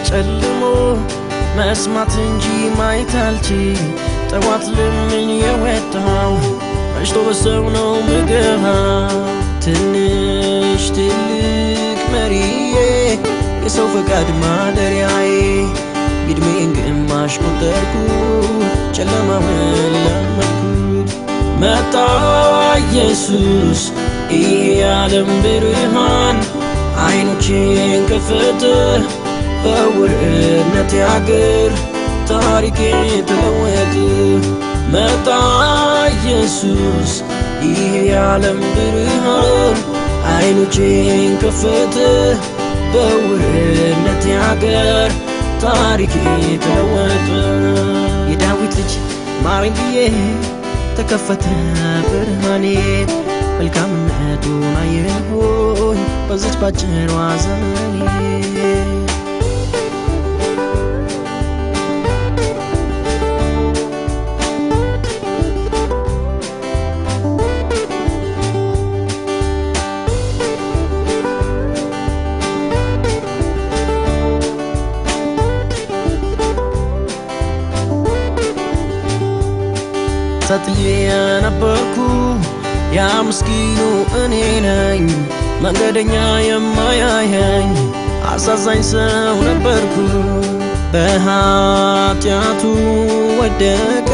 ጨልሞ መስማት እንጂ ማየት አልችል ጠዋት ለምን የወጣው መሽቶ በሰው ነው ምገባው ትንሽ ትልቅ መሪዬ የሰው ፈቃድ ማደሪያዬ የዕድሜን ግማሽ ቆጠርኩ ጨለማውን ለመድኩት መጣ ኢየሱስ ይሄ የዓለም ብርሃን አይኖቼን ከፈተ በውርነት ያገር ታሪኬ ተለወጠ መጣ ኢየሱስ ይሄ የዓለም ብርሃን አይኖቼን ከፈተ በውርነት ያገር ታሪኬ ተለወጠ የዳዊት ልጅ ማረኝ ብዬ ተከፈተ ብርሃኔ መልካምነቱን አየሁኝ በዚች ባጭሯ ዘመኔ ተጥዬ ነበርኩ ያ ምስኪኑ እኔ ነኝ መንገደኛ የማያየኝ አሳዛኝ ሰው ነበርኩ በኃጢአቱ ወደቀ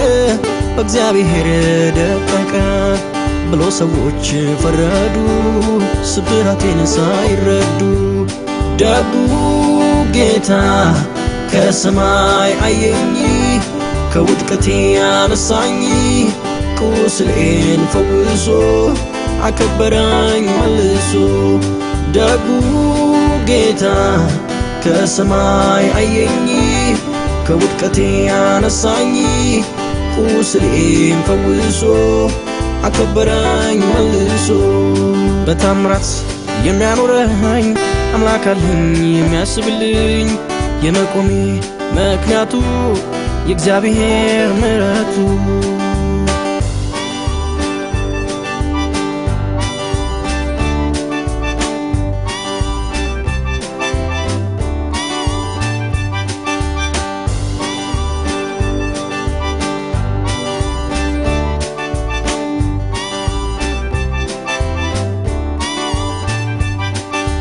በእግዚአብሔር ደቀቀ ብሎ ሰዎች ፈረዱ ስብራቴን ሳይረዱ ደጉ ጌታ ከሰማይ አየኝ ከውድቀቴ ያነሳኝ ቁስሌን ፈውሶ አከበረኝ መልሶ ደጉ ጌታ ከሰማይ አየኝ ከውድቀቴ ያነሳኝ ቁስሌን ፈውሶ አከበረኝ መልሶ በታምራት የሚያኖረኝ አምላክ አለኝ የሚያስብልኝ የመቆሜ ምክንያቱ የእግዚአብሔር ምሕረቱ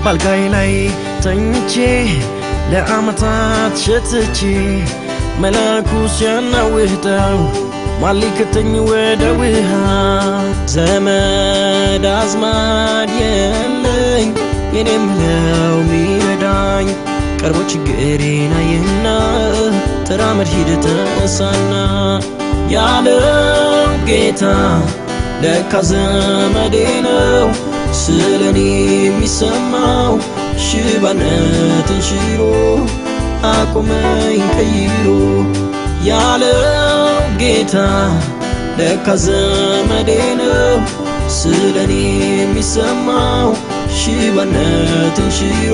ባልጋዬ ላይ ተኝቼ ለዓመታት ሸትቼ መላኩ ሲያናውጠው ማሊከተኝ ወደ ውሃ ዘመድ አዝማድ የለኝ የኔ ምለው ሚረዳኝ ቀርቦ ችግሬን አየና ተራመድ ሂድ ተነሳና ያለው ጌታ ለካ ዘመዴ ነው ስለኔ የሚሰማው ሽባነትን ሽሮ አቆመኝ ቀይሮ ያለው ጌታ ለካ ዘመዴ ነው ስለኔ የሚሰማው ሽባነትን ሽሮ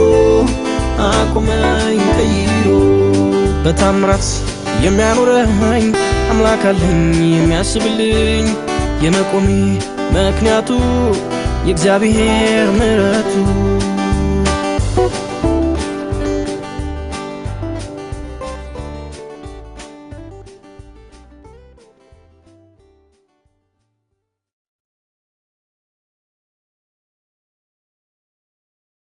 አቆመኝ ቀይሮ በታምራት የሚያኖረኝ አምላክ አለኝ የሚያስብልኝ የመቆሜ ምክንያቱ የእግዚአብሔር ምሕረቱ